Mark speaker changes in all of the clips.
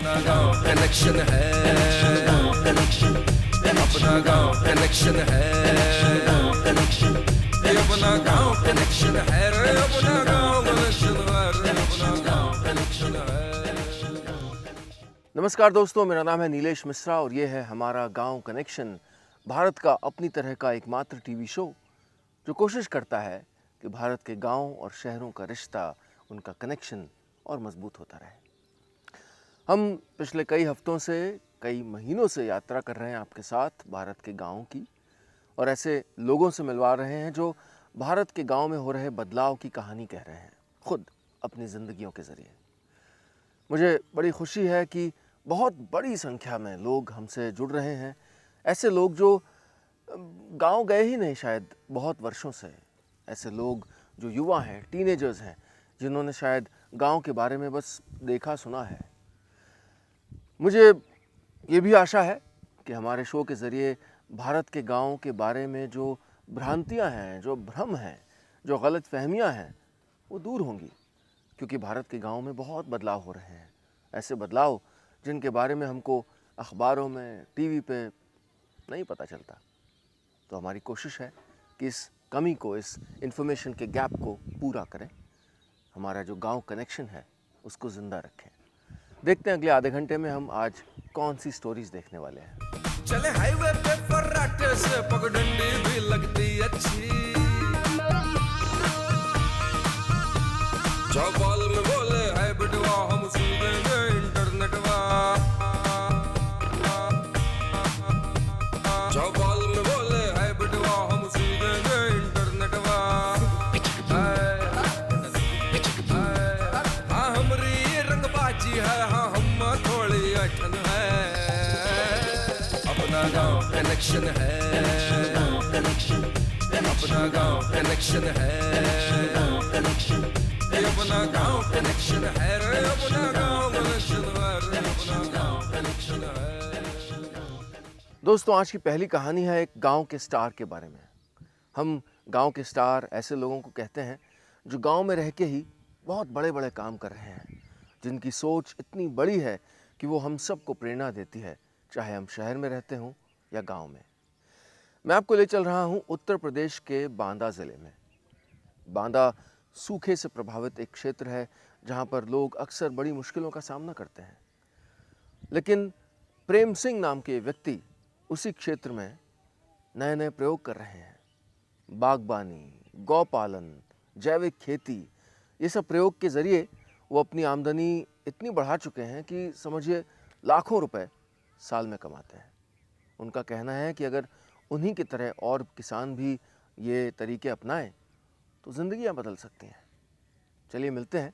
Speaker 1: अपना गांव कनेक्शन है, अपना गांव कनेक्शन है, अपना गांव कनेक्शन है, अपना गांव कनेक्शन है, अपना गांव कनेक्शन है।
Speaker 2: नमस्कार दोस्तों, मेरा नाम है नीलेश मिश्रा और ये है हमारा गांव कनेक्शन, भारत का अपनी तरह का एकमात्र टीवी शो जो कोशिश करता है कि भारत के गांव और शहरों का रिश्ता, उनका कनेक्शन और मजबूत होता रहे। हम पिछले कई हफ्तों से, कई महीनों से यात्रा कर रहे हैं आपके साथ भारत के गांवों की, और ऐसे लोगों से मिलवा रहे हैं जो भारत के गांव में हो रहे बदलाव की कहानी कह रहे हैं, खुद अपनी ज़िंदगियों के ज़रिए। मुझे बड़ी खुशी है कि बहुत बड़ी संख्या में लोग हमसे जुड़ रहे हैं, ऐसे लोग जो गांव गए ही नहीं शायद बहुत वर्षों से, ऐसे लोग जो युवा हैं, टीनेजर्स हैं, जिन्होंने शायद गांव के बारे में बस देखा सुना है। मुझे ये भी आशा है कि हमारे शो के ज़रिए भारत के गांव के बारे में जो भ्रांतियां हैं, जो भ्रम हैं, जो गलत फहमियाँ हैं, वो दूर होंगी, क्योंकि भारत के गांव में बहुत बदलाव हो रहे हैं, ऐसे बदलाव जिनके बारे में हमको अखबारों में, टीवी पे नहीं पता चलता। तो हमारी कोशिश है कि इस कमी को, इस इन्फॉर्मेशन के गैप को पूरा करें, हमारा जो गांव कनेक्शन है उसको ज़िंदा रखें। देखते हैं अगले आधे घंटे में हम आज कौन सी स्टोरीज देखने वाले हैं।
Speaker 1: चले हाईवे पे फर्राटे से पगडंडी भी लगती अच्छी, चौपाल में बोले है बिटवा हम सुन देंगे इंटरनेटवा, चौपाल में बोले है बिटवा हम सुन देंगे इंटरनेटवा। हाँ हमारी रंगबाजी है, हाँ हम थोड़ी अठन है, अपना गांव कनेक्शन है, अपना गांव कनेक्शन है, अपना गांव कनेक्शन है, अपना गांव कनेक्शन है, अपना गांव कनेक्शन है।
Speaker 2: दोस्तों, आज की पहली कहानी है एक गांव के स्टार के बारे में। हम गांव के स्टार ऐसे लोगों को कहते हैं जो गांव में रह के ही बहुत बड़े बड़े काम कर रहे हैं, जिनकी सोच इतनी बड़ी है कि वो हम सबको प्रेरणा देती है, चाहे हम शहर में रहते हों या गांव में। मैं आपको ले चल रहा हूं उत्तर प्रदेश के बांदा ज़िले में। बांदा सूखे से प्रभावित एक क्षेत्र है जहां पर लोग अक्सर बड़ी मुश्किलों का सामना करते हैं, लेकिन प्रेम सिंह नाम के व्यक्ति उसी क्षेत्र में नए नए प्रयोग कर रहे हैं। बागबानी, गौपालन, जैविक खेती, ये सब प्रयोग के ज़रिए वो अपनी आमदनी इतनी बढ़ा चुके हैं कि समझिए लाखों रुपए साल में कमाते हैं। उनका कहना है कि अगर उन्हीं की तरह और किसान भी ये तरीके अपनाएं तो ज़िंदगियां बदल सकती हैं। चलिए मिलते हैं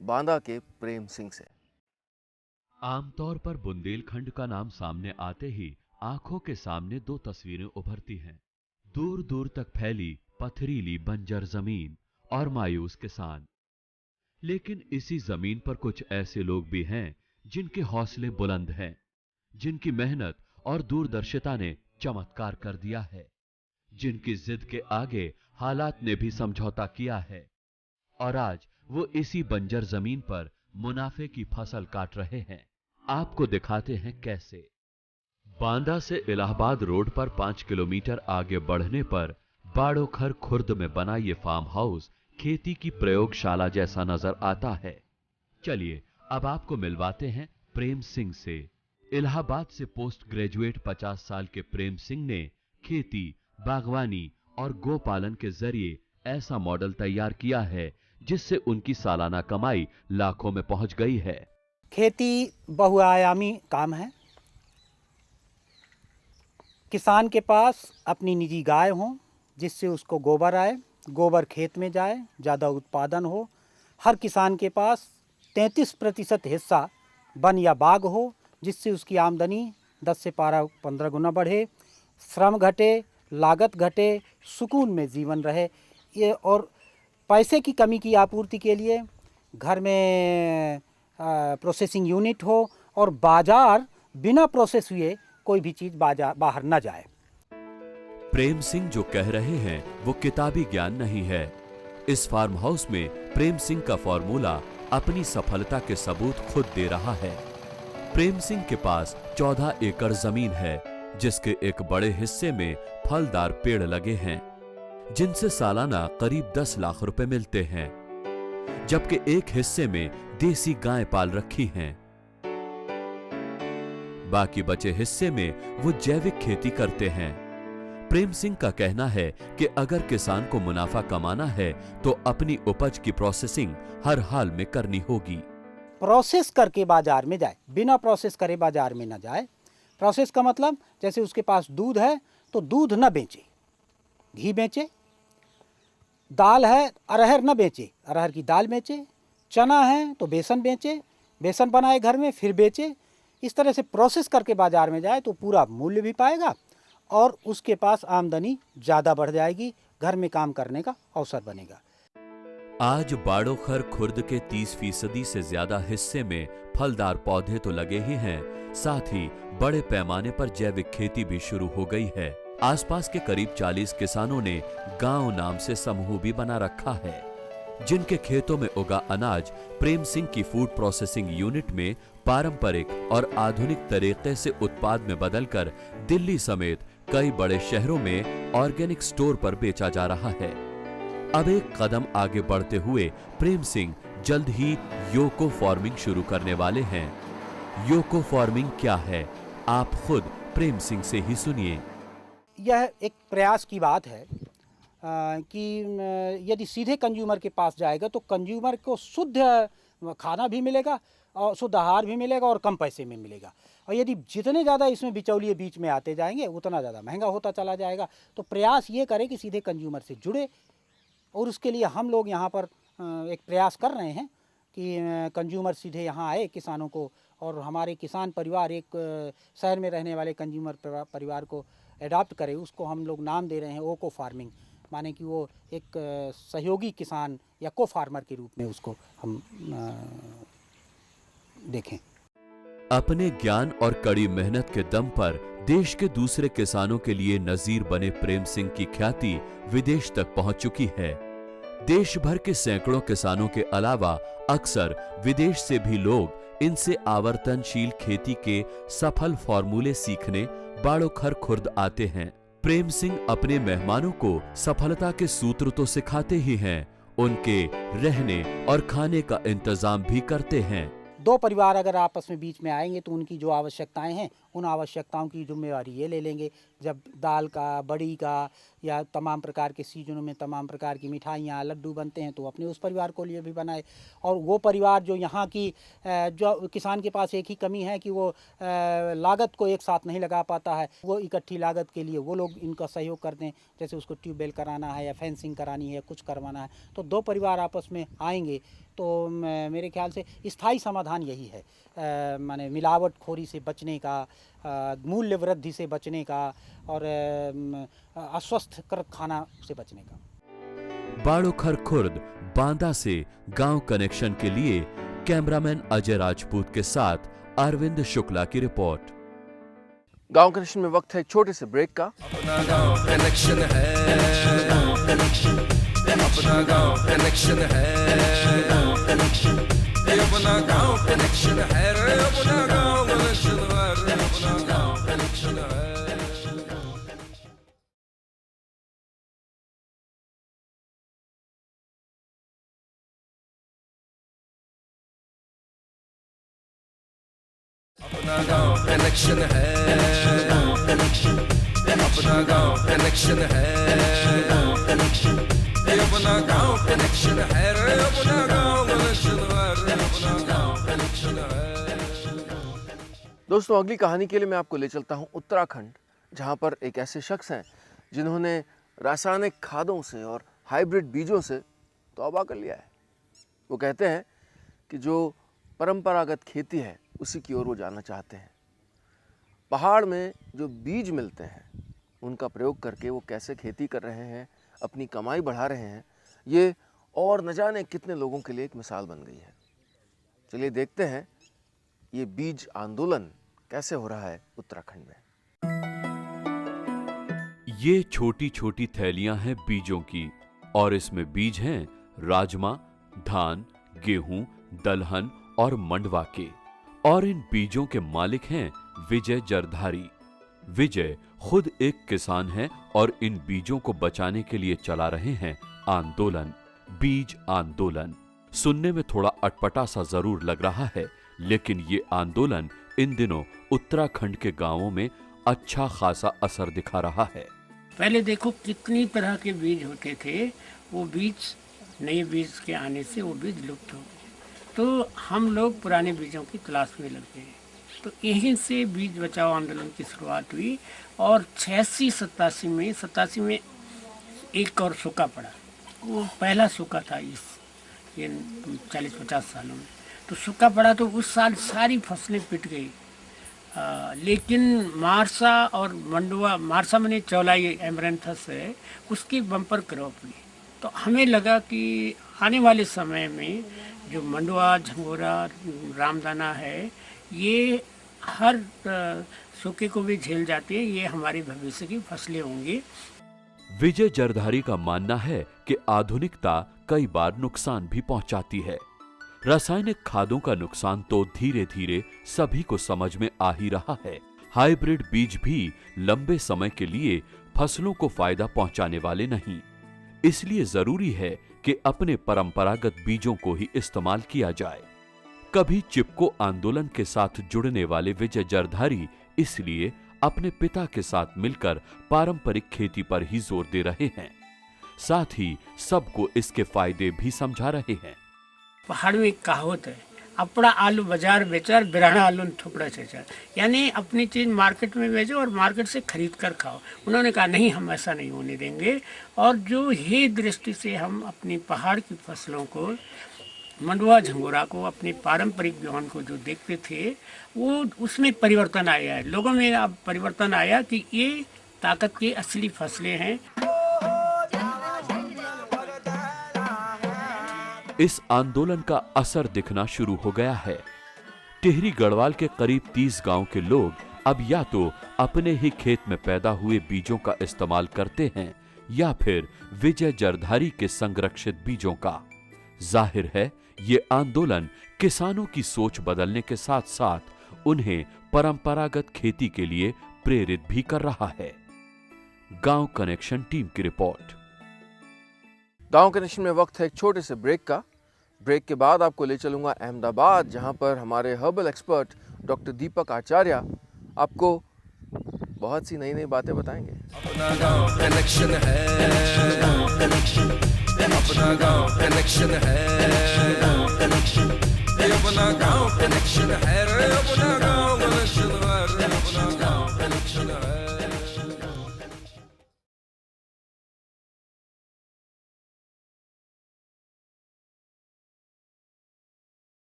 Speaker 2: बांदा के प्रेम सिंह से।
Speaker 3: आमतौर पर बुंदेलखंड का नाम सामने आते ही आंखों के सामने दो तस्वीरें उभरती हैं। दूर दूर तक फैली पथरीली बंजर जमीन और मायूस किसान। लेकिन इसी जमीन पर कुछ ऐसे लोग भी हैं जिनके हौसले बुलंद हैं, जिनकी मेहनत और दूरदर्शिता ने चमत्कार कर दिया है, जिनकी जिद के आगे हालात ने भी समझौता किया है, और आज वो इसी बंजर जमीन पर मुनाफे की फसल काट रहे हैं। आपको दिखाते हैं कैसे। बांदा से इलाहाबाद रोड पर 5 किलोमीटर आगे बढ़ने पर बाड़ोखर खुर्द में बना ये फार्म हाउस खेती की प्रयोगशाला जैसा नजर आता है। चलिए अब आपको मिलवाते हैं प्रेम सिंह से। इलाहाबाद से पोस्ट ग्रेजुएट 50 साल के प्रेम सिंह ने खेती, बागवानी और गोपालन के जरिए ऐसा मॉडल तैयार किया है जिससे उनकी सालाना कमाई लाखों में पहुंच गई है।
Speaker 4: खेती बहुआयामी काम है। किसान के पास अपनी निजी गाय हो जिससे उसको गोबर आए, गोबर खेत में जाए, ज़्यादा उत्पादन हो। हर किसान के पास 33% हिस्सा वन या बाग हो जिससे उसकी आमदनी 10 से 15 गुना बढ़े, श्रम घटे, लागत घटे, सुकून में जीवन रहे। ये और पैसे की कमी की आपूर्ति के लिए घर में प्रोसेसिंग यूनिट हो और बाजार बिना प्रोसेस हुए कोई भी चीज़ बाहर न जाए।
Speaker 3: प्रेम सिंह जो कह रहे हैं वो किताबी ज्ञान नहीं है। इस फार्म हाउस में प्रेम सिंह का फॉर्मूला अपनी सफलता के सबूत खुद दे रहा है। प्रेम सिंह के पास 14 एकड़ जमीन है, जिसके एक बड़े हिस्से में फलदार पेड़ लगे हैं, जिनसे सालाना करीब 10 लाख रुपए मिलते हैं, जबकि एक हिस्से में देसी गाय पाल रखी हैं। बाकी बचे हिस्से में वो जैविक खेती करते हैं। प्रेम सिंह का कहना है कि अगर किसान को मुनाफा कमाना है तो अपनी उपज की प्रोसेसिंग हर हाल में करनी होगी।
Speaker 4: प्रोसेस करके बाजार में जाए, बिना प्रोसेस करे बाजार में ना जाए। प्रोसेस का मतलब जैसे उसके पास दूध है तो दूध न बेचे, घी बेचे। दाल है, अरहर न बेचे, अरहर की दाल बेचे। चना है तो बेसन बेचे, बेसन बनाए घर में फिर बेचे। इस तरह से प्रोसेस करके बाजार में जाए तो पूरा मूल्य भी पाएगा और उसके पास आमदनी ज़्यादा बढ़ जाएगी, घर में काम करने का अवसर बनेगा।
Speaker 3: आज बाड़ोखर खुर्द के 30% से ज्यादा हिस्से में फलदार पौधे तो लगे ही हैं, साथ ही बड़े पैमाने पर जैविक खेती भी शुरू हो गई है। आसपास के करीब 40 किसानों ने गांव नाम से समूह भी बना रखा है, जिनके खेतों में उगा अनाज प्रेम सिंह की फूड प्रोसेसिंग यूनिट में पारंपरिक और आधुनिक तरीके से उत्पाद में बदलकर दिल्ली समेत कई बड़े शहरों में ऑर्गेनिक स्टोर पर बेचा जा रहा है। अब एक कदम आगे बढ़ते हुए प्रेम सिंह जल्द ही योको फार्मिंग शुरू करने वाले हैं। योको फार्मिंग क्या है, आप खुद प्रेम सिंह से ही सुनिए।
Speaker 4: यह एक प्रयास की बात है कि यदि सीधे कंज्यूमर के पास जाएगा तो कंज्यूमर को शुद्ध खाना भी मिलेगा और शुद्ध आहार भी मिलेगा और कम पैसे में मिलेगा। और यदि जितने ज़्यादा इसमें बिचौलिए बीच में आते जाएंगे उतना ज़्यादा महंगा होता चला जाएगा। तो प्रयास ये करें कि सीधे कंज्यूमर से जुड़े, और उसके लिए हम लोग यहाँ पर एक प्रयास कर रहे हैं कि कंज्यूमर सीधे यहाँ आए किसानों को, और हमारे किसान परिवार एक शहर में रहने वाले कंज्यूमर परिवार को एडॉप्ट करे। उसको हम लोग नाम दे रहे हैं ओको फार्मिंग, माने कि वो एक सहयोगी किसान या को फार्मर के रूप में उसको हम देखें।
Speaker 3: अपने ज्ञान और कड़ी मेहनत के दम पर देश के दूसरे किसानों के लिए नजीर बने प्रेम सिंह की ख्याति विदेश तक पहुंच चुकी है। देश भर के सैकड़ों किसानों के अलावा अक्सर विदेश से भी लोग इनसे आवर्तनशील खेती के सफल फॉर्मूले सीखने बाड़ोखर खुर्द आते हैं। प्रेम सिंह अपने मेहमानों को सफलता के सूत्र तो सिखाते ही हैं, उनके रहने और खाने का इंतजाम भी करते हैं।
Speaker 4: दो परिवार अगर आपस में बीच में आएंगे तो उनकी जो आवश्यकताएं हैं उन आवश्यकताओं की जिम्मेवारी ये ले लेंगे। जब दाल का, बड़ी का या तमाम प्रकार के सीजनों में तमाम प्रकार की मिठाइयाँ, लड्डू बनते हैं तो अपने उस परिवार को लिए भी बनाए। और वो परिवार जो यहाँ की जो किसान के पास एक ही कमी है कि वो लागत को एक साथ नहीं लगा पाता है, वो इकट्ठी लागत के लिए वो लोग इनका सहयोग करते हैं। जैसे उसको ट्यूबवेल कराना है या फेंसिंग करानी है, कुछ करवाना है, तो दो परिवार आपस में आएंगे तो मेरे ख्याल से स्थायी समाधान यही है, माने मिलावटखोरी से बचने का, मूल्य वृद्धि से बचने का और अस्वस्थकर खाना से बचने का।
Speaker 3: बाड़ोखर खुर्द बांदा से गांव कनेक्शन के लिए कैमरामैन अजय राजपूत के साथ अरविंद शुक्ला की रिपोर्ट।
Speaker 2: गांव कनेक्शन में वक्त है एक छोटे से ब्रेक का।
Speaker 1: अपना गांव कनेक्शन है, अपना गांव कनेक्शन है, अपना गांव कनेक्शन है रे, अपना गांव कनेक्शन है रे, अपना गांव कनेक्शन है। अपना गांव कनेक्शन है, अपना गांव कनेक्शन है, अपना गांव कनेक्शन है रे, अपना गांव कनेक्शन है रे, अपना गांव कनेक्शन है।
Speaker 2: दोस्तों, अगली कहानी के लिए मैं आपको ले चलता हूं उत्तराखंड, जहां पर एक ऐसे शख्स हैं जिन्होंने रासायनिक खादों से और हाइब्रिड बीजों से तौबा कर लिया है। वो कहते हैं कि जो परंपरागत खेती है उसी की ओर वो जाना चाहते हैं। पहाड़ में जो बीज मिलते हैं उनका प्रयोग करके वो कैसे खेती कर रहे हैं, अपनी कमाई बढ़ा रहे हैं, ये और न जाने कितने लोगों के लिए एक मिसाल बन गई है। चलिए देखते हैं ये बीज आंदोलन कैसे हो रहा है उत्तराखंड में।
Speaker 3: ये छोटी छोटी थैलियां हैं बीजों की, और इसमें बीज हैं राजमा, धान, गेहूं, दलहन और मंडवा के। और इन बीजों के मालिक हैं विजय जरधारी। विजय खुद एक किसान हैं और इन बीजों को बचाने के लिए चला रहे हैं आंदोलन, बीज आंदोलन। सुनने में थोड़ा अटपटा सा जरूर लग रहा है, लेकिन ये आंदोलन इन दिनों उत्तराखंड के गांवों में अच्छा खासा असर दिखा रहा है।
Speaker 5: पहले देखो कितनी तरह के बीज होते थे, वो बीज नए बीज के आने से वो बीज लुप्त हो गए। तो हम लोग पुराने बीजों की तलाश में लग गए। तो यहीं से बीज बचाओ आंदोलन की शुरुआत हुई और 86-87 में एक और सूखा पड़ा। वो पहला सूखा था ये 40-50 सालों में। तो सूखा पड़ा तो उस साल सारी फसलें पिट गई। लेकिन मारसा और मंडुआ, मारसा मैंने चौलाई एमरेंथस है, उसकी बम्पर क्रॉप हुई। तो हमें लगा कि आने वाले समय में जो मंडुआ, झंगोरा, रामदाना है, ये हर सूखे को भी झेल जाती है, ये हमारे भविष्य की फसलें होंगी।
Speaker 3: विजय जरधारी का मानना है कि आधुनिकता कई बार नुकसान भी पहुंचाती है। रासायनिक खादों का नुकसान तो धीरे धीरे सभी को समझ में आ ही रहा है। हाइब्रिड बीज भी लंबे समय के लिए फसलों को फायदा पहुंचाने वाले नहीं। इसलिए जरूरी है कि अपने परंपरागत बीजों को ही इस्तेमाल किया जाए। कभी चिपको आंदोलन के साथ जुड़ने वाले विजय जरधारी इसलिए अपने पिता के साथ मिलकर पारंपरिक खेती पर ही जोर दे रहे हैं। साथ ही सबको इसके फायदे भी समझा रहे हैं।
Speaker 5: पहाड़ में एक कहावत है, अपना आलू बाजार बेचार, बिराना आलू थोपड़ा चेचार। यानी अपनी चीज मार्केट में बेचो और मार्केट से खरीद कर खाओ। उन्होंने कहा नहीं, हम ऐसा नहीं होने देंगे। और जो ही दृष्टि से हम अपनी पहाड़ की फसलों को, मंडुआ झंगोरा को, अपने पारंपरिक बिहान को जो देखते थे, वो उसमें परिवर्तन आया है। लोगों में अब परिवर्तन आया कि ये ताकत की असली फसलें हैं।
Speaker 3: इस आंदोलन का असर दिखना शुरू हो गया है। टिहरी गढ़वाल के करीब 30 गांव के लोग अब या तो अपने ही खेत में पैदा हुए बीजों का इस्तेमाल करते हैं या फिर विजय जरधारी के संरक्षित बीजों का। जाहिर है ये आंदोलन किसानों की सोच बदलने के साथ साथ उन्हें परंपरागत खेती के लिए प्रेरित भी कर रहा है। गांव कनेक्शन टीम की रिपोर्ट।
Speaker 2: गांव कनेक्शन में वक्त है एक छोटे से ब्रेक का। ब्रेक के बाद आपको ले चलूंगा अहमदाबाद, जहां पर हमारे हर्बल एक्सपर्ट डॉक्टर दीपक आचार्य आपको बहुत सी नई नई बातें बताएंगे।
Speaker 1: अपना गांव कनेक्शन है, अपना गांव कनेक्शन है, अपना गांव कनेक्शन है, अपना गांव कनेक्शन है, अपना गांव कनेक्शन है।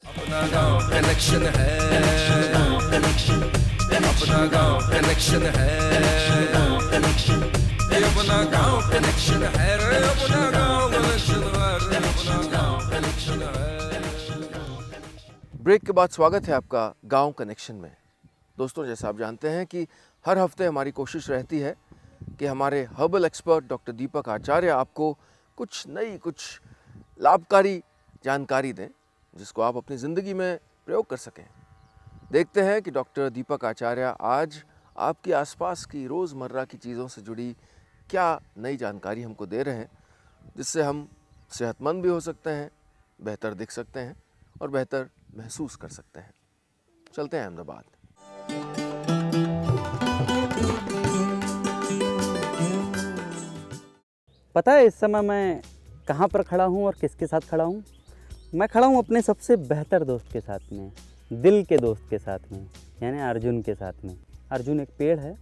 Speaker 1: अपना गांव कनेक्शन है, अपना गांव कनेक्शन है, अपना गांव कनेक्शन है, अपना गांव कनेक्शन है, अपना गांव कनेक्शन है।
Speaker 2: ब्रेक के बाद स्वागत है आपका गांव कनेक्शन में। दोस्तों, जैसा आप जानते हैं कि हर हफ्ते हमारी कोशिश रहती है कि हमारे हर्बल एक्सपर्ट डॉक्टर दीपक आचार्य आपको कुछ नई, कुछ लाभकारी जानकारी दें जिसको आप अपनी ज़िंदगी में प्रयोग कर सकें। देखते हैं कि डॉक्टर दीपक आचार्य आज आपके आसपास की रोज़मर्रा की चीज़ों से जुड़ी क्या नई जानकारी हमको दे रहे हैं, जिससे हम सेहतमंद भी हो सकते हैं, बेहतर दिख सकते हैं और बेहतर महसूस कर सकते हैं। चलते हैं अहमदाबाद।
Speaker 6: पता है इस समय मैं कहाँ पर खड़ा हूँ और किसके साथ खड़ा हूँ? मैं खड़ा हूँ अपने सबसे बेहतर दोस्त के साथ में, दिल के दोस्त के साथ में, यानी अर्जुन के साथ में। अर्जुन एक पेड़ है,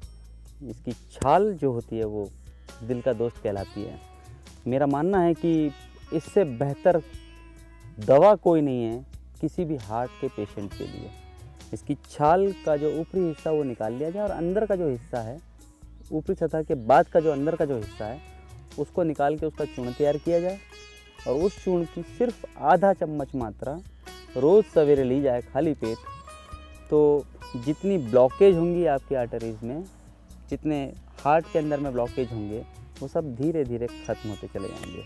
Speaker 6: इसकी छाल जो होती है वो दिल का दोस्त कहलाती है। मेरा मानना है कि इससे बेहतर दवा कोई नहीं है किसी भी हार्ट के पेशेंट के लिए। इसकी छाल का जो ऊपरी हिस्सा वो निकाल लिया जाए और अंदर का जो हिस्सा है, ऊपरी सतह के बाद का जो अंदर का जो हिस्सा है, उसको निकाल के उसका चूर्ण तैयार किया जाए और उस चूर्ण की सिर्फ आधा चम्मच मात्रा रोज़ सवेरे ली जाए खाली पेट, तो जितनी ब्लॉकेज होंगी आपकी आर्टरीज में, जितने हार्ट के अंदर में ब्लॉकेज होंगे, वो सब धीरे धीरे ख़त्म होते चले जाएंगे।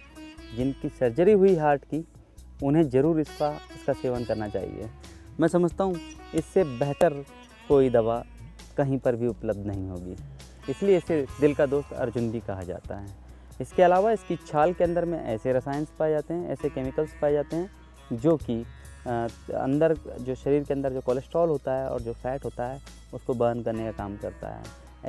Speaker 6: जिनकी सर्जरी हुई हार्ट की, उन्हें ज़रूर इसका सेवन करना चाहिए। मैं समझता हूँ इससे बेहतर कोई दवा कहीं पर भी उपलब्ध नहीं होगी, इसलिए इसे दिल का दोस्त अर्जुन भी कहा जाता है। इसके अलावा इसकी छाल के अंदर में ऐसे रसायन पाए जाते हैं, ऐसे केमिकल्स पाए जाते हैं जो कि अंदर जो शरीर के अंदर जो कोलेस्ट्रॉल होता है और जो फैट होता है उसको बर्न करने का काम करता है।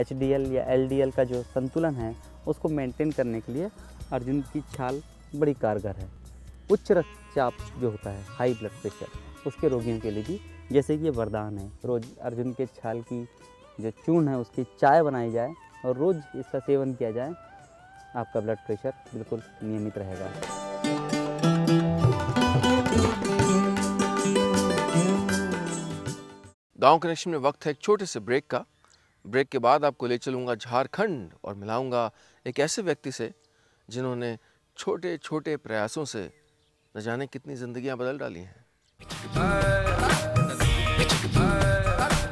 Speaker 6: HDL या LDL का जो संतुलन है उसको मेंटेन करने के लिए अर्जुन की छाल बड़ी कारगर है। उच्च रक्तचाप जो होता है, हाई ब्लड प्रेशर, उसके रोगियों के लिए भी जैसे कि ये वरदान है। रोज़ अर्जुन के छाल की जो चूर्ण है उसकी चाय बनाई जाए और रोज़ इसका सेवन किया जाए, आपका ब्लड प्रेशर बिल्कुल नियमित रहेगा।
Speaker 2: गांव कनेक्शन में वक्त है एक छोटे से ब्रेक का। ब्रेक के बाद आपको ले चलूँगा झारखंड और मिलाऊंगा एक ऐसे व्यक्ति से जिन्होंने छोटे छोटे प्रयासों से न जाने कितनी ज़िंदगियां बदल डाली हैं।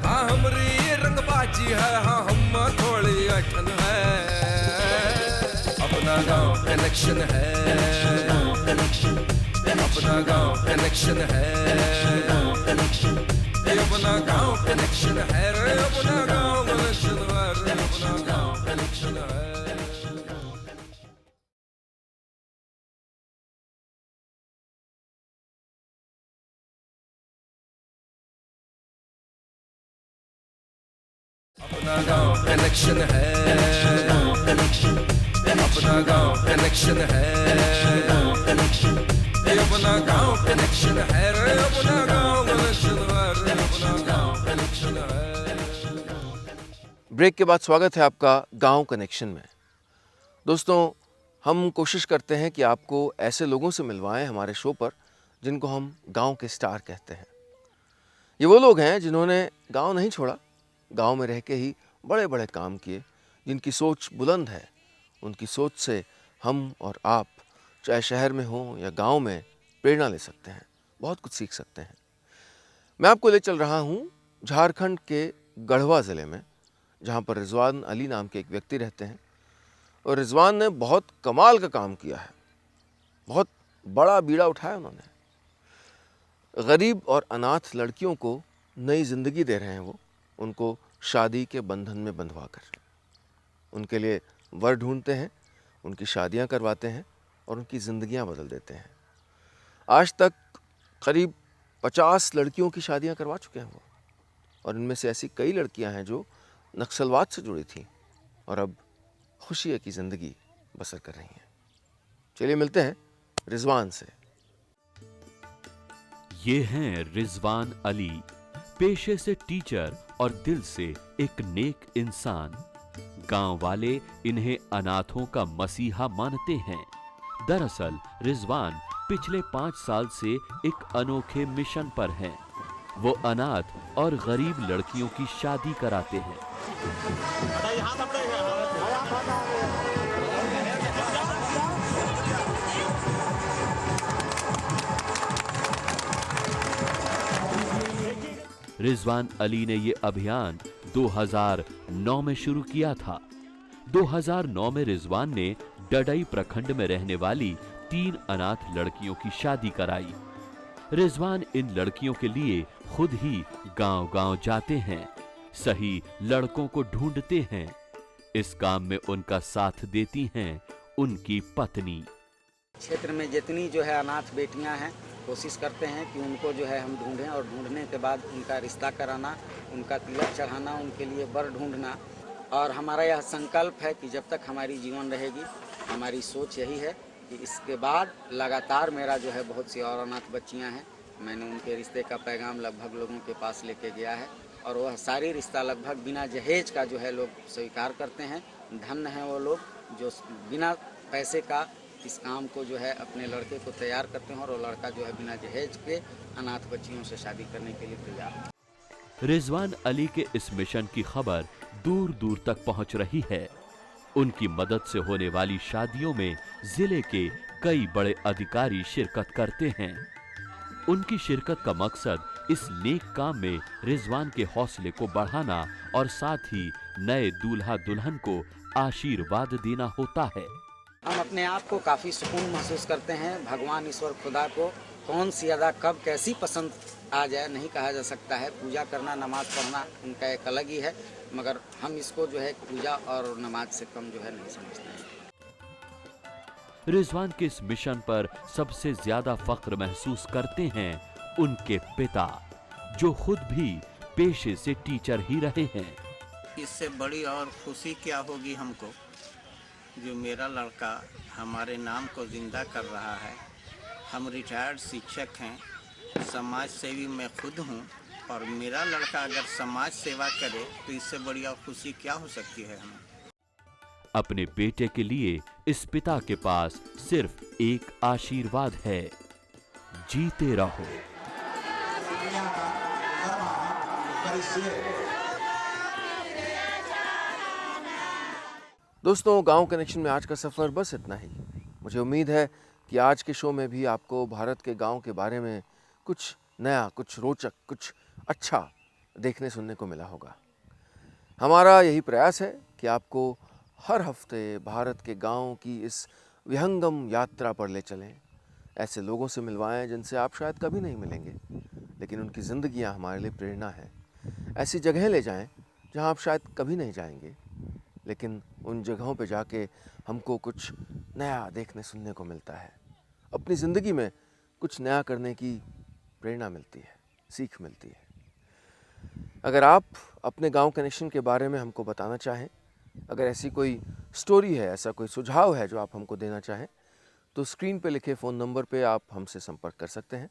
Speaker 1: हाँ हमरी रंगबाजी है, हाँ हम थोड़ी अठन है, अपना गांव कनेक्शन है, अपना गांव कनेक्शन है, अपना गांव कनेक्शन है रे, अपना गांव कनेक्शन है रे, अपना गांव कनेक्शन है। अपना गांव कनेक्शन है, अपना गांव कनेक्शन है, अपना गांव कनेक्शन है रे, अपना गांव कनेक्शन है रे, अपना गांव कनेक्शन है।
Speaker 2: ब्रेक के बाद स्वागत है आपका गांव कनेक्शन में। दोस्तों, हम कोशिश करते हैं कि आपको ऐसे लोगों से मिलवाएं हमारे शो पर जिनको हम गांव के स्टार कहते हैं। ये वो लोग हैं जिन्होंने गांव नहीं छोड़ा, गांव में रह के ही बड़े बड़े काम किए, जिनकी सोच बुलंद है। उनकी सोच से हम और आप चाहे शहर में हों या गांव में प्रेरणा ले सकते हैं, बहुत कुछ सीख सकते हैं। मैं आपको ले चल रहा हूं झारखंड के गढ़वा ज़िले में, जहां पर रिजवान अली नाम के एक व्यक्ति रहते हैं। और रिजवान ने बहुत कमाल का काम किया है, बहुत बड़ा बीड़ा उठाया उन्होंने। गरीब और अनाथ लड़कियों को नई ज़िंदगी दे रहे हैं वो, उनको शादी के बंधन में बंधवा कर। उनके लिए वर ढूंढते हैं, उनकी शादियां करवाते हैं और उनकी ज़िंदगियां बदल देते हैं। आज तक करीब 50 लड़कियों की शादियां करवा चुके हैं वो, और इनमें से ऐसी कई लड़कियां हैं जो नक्सलवाद से जुड़ी थीं और अब खुशी की ज़िंदगी बसर कर रही हैं। चलिए मिलते हैं रिजवान से।
Speaker 3: ये हैं रिजवान अली, पेशे से टीचर और दिल से एक नेक इंसान। गांव वाले इन्हें अनाथों का मसीहा मानते हैं। दरअसल रिजवान पिछले 5 साल से एक अनोखे मिशन पर हैं। वो अनाथ और गरीब लड़कियों की शादी कराते हैं। रिजवान अली ने ये अभियान 2009 में शुरू किया था। 2009 में रिजवान ने डडई प्रखंड में रहने वाली 3 अनाथ लड़कियों की शादी कराई। रिजवान इन लड़कियों के लिए खुद ही गांव-गांव जाते हैं, सही लड़कों को ढूंढते हैं। इस काम में उनका साथ देती हैं उनकी पत्नी।
Speaker 7: क्षेत्र में जितनी जो है अनाथ बेटियां हैं, कोशिश करते हैं कि उनको जो है हम ढूंढें और ढूंढने के बाद उनका रिश्ता कराना, उनका तिलक चढ़ाना, उनके लिए वर ढूंढना। और हमारा यह संकल्प है कि जब तक हमारी जीवन रहेगी, हमारी सोच यही है कि इसके बाद लगातार मेरा जो है बहुत सी और अनाथ बच्चियां हैं, मैंने उनके रिश्ते का पैगाम लगभग लोगों के पास लेके गया है और वह सारी रिश्ता लगभग बिना जहेज का जो है लोग स्वीकार करते हैं। धन्य हैं वो लोग जो बिना पैसे का इस काम को जो है अपने लड़के को तैयार करते हैं और वो लड़का जो है बिना जहेज के अनाथ बच्चियों से शादी करने के लिए तैयार है।
Speaker 3: रिजवान अली के इस मिशन की खबर दूर दूर तक पहुंच रही है। उनकी मदद से होने वाली शादियों में जिले के कई बड़े अधिकारी शिरकत करते हैं। उनकी शिरकत का मकसद इस नेक काम में रिजवान के हौसले को बढ़ाना और साथ ही नए दूल्हा दुल्हन को आशीर्वाद देना होता है।
Speaker 7: हम अपने आप को काफ़ी सुकून महसूस करते हैं। भगवान ईश्वर खुदा को कौन सी अदा कब कैसी पसंद आ जाए नहीं कहा जा सकता है। पूजा करना, नमाज पढ़ना उनका एक अलग ही है, मगर हम इसको जो है पूजा और नमाज से कम जो है नहीं समझते हैं।
Speaker 3: रिजवान के इस मिशन पर सबसे ज्यादा फख्र महसूस करते हैं उनके पिता, जो खुद भी पेशे से टीचर ही रहे हैं।
Speaker 8: इससे बड़ी और खुशी क्या होगी हमको, जो मेरा लड़का हमारे नाम को जिंदा कर रहा है। हम रिटायर्ड शिक्षक हैं, समाज सेवी मैं खुद हूं, और मेरा लड़का अगर समाज सेवा करे तो इससे बड़ी और खुशी क्या हो सकती है हमें।
Speaker 3: अपने बेटे के लिए इस पिता के पास सिर्फ एक आशीर्वाद है, जीते रहो।
Speaker 2: दोस्तों, गांव कनेक्शन में आज का सफ़र बस इतना ही। मुझे उम्मीद है कि आज के शो में भी आपको भारत के गांव के बारे में कुछ नया, कुछ रोचक, कुछ अच्छा देखने सुनने को मिला होगा। हमारा यही प्रयास है कि आपको हर हफ्ते भारत के गांव की इस विहंगम यात्रा पर ले चलें, ऐसे लोगों से मिलवाएं जिनसे आप शायद कभी नहीं मिलेंगे, लेकिन उनकी ज़िंदगियां हमारे लिए प्रेरणा है। ऐसी जगह ले जाएं जहां आप शायद कभी नहीं जाएंगे, लेकिन उन जगहों पे जाके हमको कुछ नया देखने सुनने को मिलता है। अपनी ज़िंदगी में कुछ नया करने की प्रेरणा मिलती है, सीख मिलती है। अगर आप अपने गांव कनेक्शन के बारे में हमको बताना चाहें, अगर ऐसी कोई स्टोरी है, ऐसा कोई सुझाव है जो आप हमको देना चाहें, तो स्क्रीन पे लिखे फ़ोन नंबर पे आप हमसे संपर्क कर सकते हैं।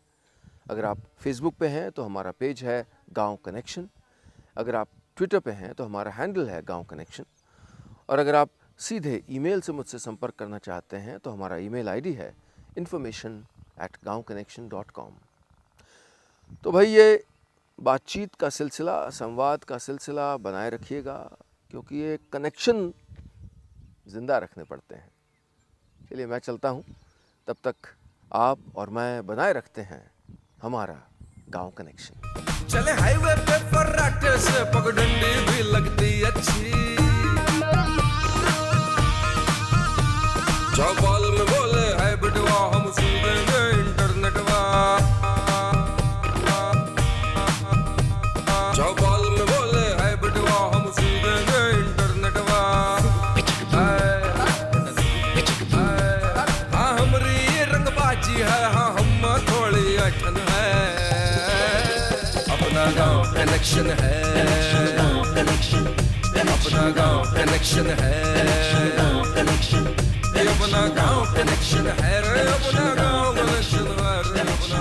Speaker 2: अगर आप फेसबुक पे हैं तो हमारा पेज है गांव कनेक्शन। अगर आप ट्विटर पे हैं तो हमारा हैंडल है गांव कनेक्शन। और अगर आप सीधे ईमेल से मुझसे संपर्क करना चाहते हैं तो हमारा ईमेल आईडी है information@gaonconnection.com। तो भाई, ये बातचीत का सिलसिला, संवाद का सिलसिला बनाए रखिएगा, क्योंकि ये कनेक्शन ज़िंदा रखने पड़ते हैं। चलिए मैं चलता हूँ, तब तक आप और मैं बनाए रखते हैं हमारा गांव कनेक्शन।
Speaker 1: चले हाईवे पे फर्राटे से पगडंडी भी लगती अच्छी, चौपाल में बोले है बिटवा हम सुन देंगे इंटरनेटवा, चौपाल में बोले है बिटवा हम सुन देंगे इंटरनेटवा। हाँ हमरी रंगबाजी है, हाँ हम थोड़ी अठन है, अपना गांव कनेक्शन है, अपना गांव कनेक्शन है, अपना गांव कनेक्शन है रे, अपना गांव कनेक्शन है रे, अपना